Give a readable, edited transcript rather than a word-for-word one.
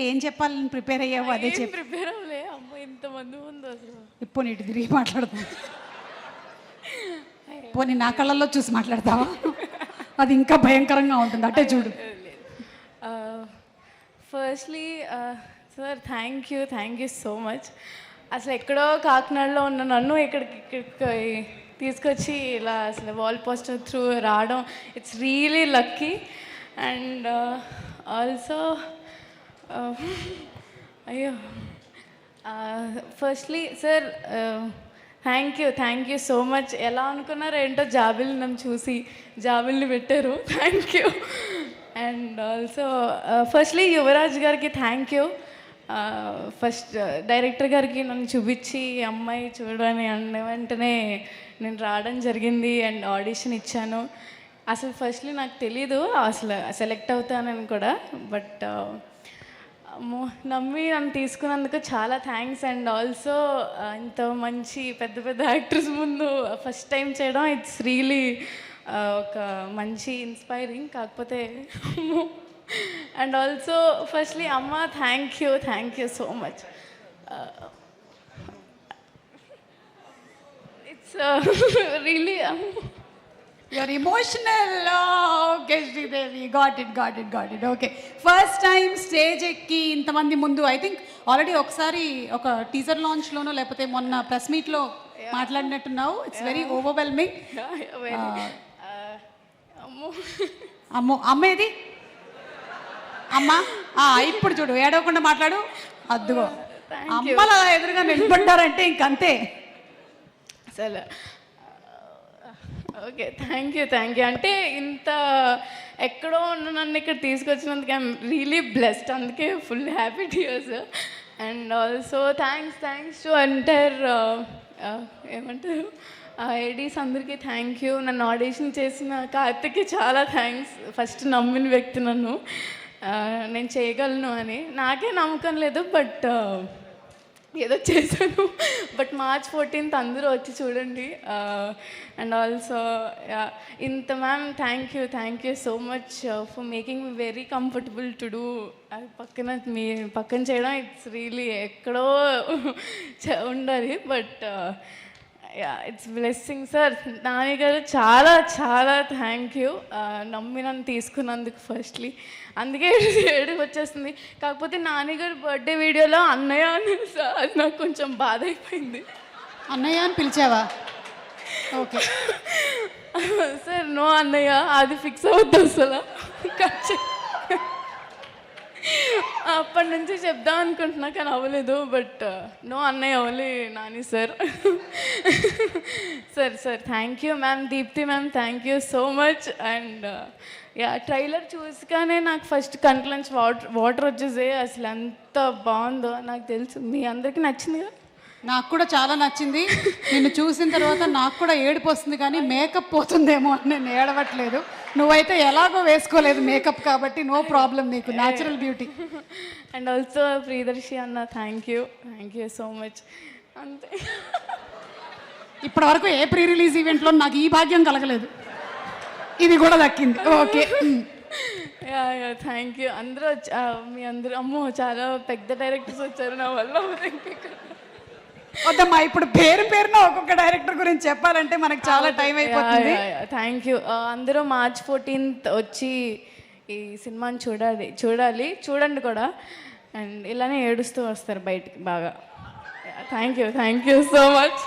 ఏం చెప్పాలని ప్రిపేర్ అయ్యావు అదే చెప్పు. ప్రిపేర్ అవ్వలే అమ్మ ఇంతమంది ముందు అసలు. ఇప్పుడు నీటి తిరిగి మాట్లాడతాం. పోనీ నా కళ్ళల్లో చూసి మాట్లాడతావా? అది ఇంకా భయంకరంగా ఉంటుంది, అంటే చూడు. Firstly sir thank you so much. అసలు ఎక్కడో కాకినాడలో ఉన్న నన్ను ఇక్కడికి తీసుకొచ్చి ఇలా అసలు వాల్ పోస్టర్ త్రూ రావడం, it's really lucky. And also అయ్యో firstly sir thank you so much. ఎలా అనుకున్నారో ఏంటో జాబిల్ని నన్ను చూసి జాబిల్ని పెట్టారు. Thank you. And also firstly Yuvraj గారికి థ్యాంక్ యూ. ఫస్ట్ డైరెక్టర్ గారికి నన్ను చూపించి అమ్మాయి చూడని అన్న వెంటనే నేను రావడం జరిగింది అండ్ ఆడిషన్ ఇచ్చాను. అసలు ఫస్ట్లీ నాకు తెలీదు అసలు సెలెక్ట్ అవుతానని కూడా, బట్ నమ్మి నన్ను తీసుకున్నందుకు చాలా థ్యాంక్స్. అండ్ ఆల్సో ఇంత మంచి పెద్ద పెద్ద యాక్టర్స్ ముందు ఫస్ట్ టైం చేయడం, ఇట్స్ రియలీ ఒక మంచి ఇన్స్పైరింగ్. కాకపోతే అండ్ ఆల్సో ఫస్ట్లీ అమ్మ thank you so much. It's really You're emotional. Okay, Sridevi. Got it. Okay. First time stage ఎక్కి ఇంతమంది ముందు, ఐ థింక్ ఆల్రెడీ ఒకసారి ఒక టీజర్ లాంచ్లోనో లేకపోతే మొన్న ప్రెస్ మీట్లో మాట్లాడినట్టున్నావు. It's very overwhelming. అమ్మ ఏది అమ్మ? ఇప్పుడు చూడు, ఏడవకుండా మాట్లాడు. అద్దుగో అమ్మలా ఎదురుగా నిలబడ్డారంటే ఇంకంతే అసలు. Okay thank you. అంటే ఇంత ఎక్కడో ఉన్న నన్ను ఇక్కడ తీసుకొచ్చినందుకు ఐఎమ్ రియలీ బ్లెస్డ్. అందుకే full happy tears. And also thanks to entire ఏమంటారు ఐడీస్ అందరికీ థ్యాంక్ యూ. నన్ను ఆడిషన్ చేసిన కార్తిక్కి చాలా థ్యాంక్స్. ఫస్ట్ నమ్మిన వ్యక్తి నన్ను నేను చేయగలను అని. నాకే నమ్మకం లేదు, బట్ ఏదో చేశాను. బట్ March 14th అందరూ వచ్చి చూడండి. అండ్ ఆల్సో ఇంత ma'am thank you so much for making me very comfortable to do. మీ పక్కన చేయడం ఇట్స్ రియలీ ఎక్కడో ఉండాలి, but it's blessing. Sir Nani గారు చాలా థ్యాంక్ యూ. నమ్మి నన్ను తీసుకున్నందుకు ఫస్ట్లీ. అందుకే ఏడుపు వచ్చేస్తుంది. కాకపోతే నాన్నగారు బర్త్డే వీడియోలో అన్నయ్య అని సార్, అది నాకు కొంచెం బాధ అయిపోయింది. అన్నయ్య అని పిలిచావా? ఓకే సార్ నో అన్నయ్య, అది ఫిక్స్ అవుద్ది అసలు. అప్పటి నుంచి చెప్దాం అనుకుంటున్నా కానీ అవ్వలేదు, బట్ నో అన్నయ్య ఓన్లీ Nani sir. Sir thank you ma'am. Deepthi ma'am thank you so much. And trailer చూసుగానే నాకు ఫస్ట్ కంట్లోంచి వాటర్ వచ్చేసాయి. అసలు ఎంత బాగుందో నాకు తెలుసు. మీ అందరికీ నచ్చిందిగా? నాకు కూడా చాలా నచ్చింది. నిన్ను చూసిన తర్వాత నాకు కూడా ఏడుపు వస్తుంది, కానీ మేకప్ పోతుందేమో అని నేను ఏడవట్లేదు. నువ్వైతే ఎలాగో వేసుకోలేదు మేకప్, కాబట్టి నో ప్రాబ్లం, నీకు natural beauty. And also Priyadarshi అన్న థ్యాంక్ యూ సో మచ్. అంతే. ఇప్పటి వరకు ఏ ప్రీ రిలీజ్ ఈవెంట్లో నాకు ఈ భాగ్యం కలగలేదు, ఇది కూడా దక్కింది. Okay thank you. అందరూ మీ అందరూ అమ్మో చాలా పెద్ద డైరెక్టర్స్ వచ్చారు నా వల్ల. వద్దమ్మా, ఇప్పుడు పేరున ఒక్కొక్క డైరెక్టర్ గురించి చెప్పాలంటే మనకు చాలా టైం అయిపోతుంది. Thank you. అందరూ March 14th వచ్చి ఈ సినిమాని చూడండి కూడా. అండ్ ఇలానే ఏడుస్తూ వస్తారు బయటికి బాగా. Thank you so much.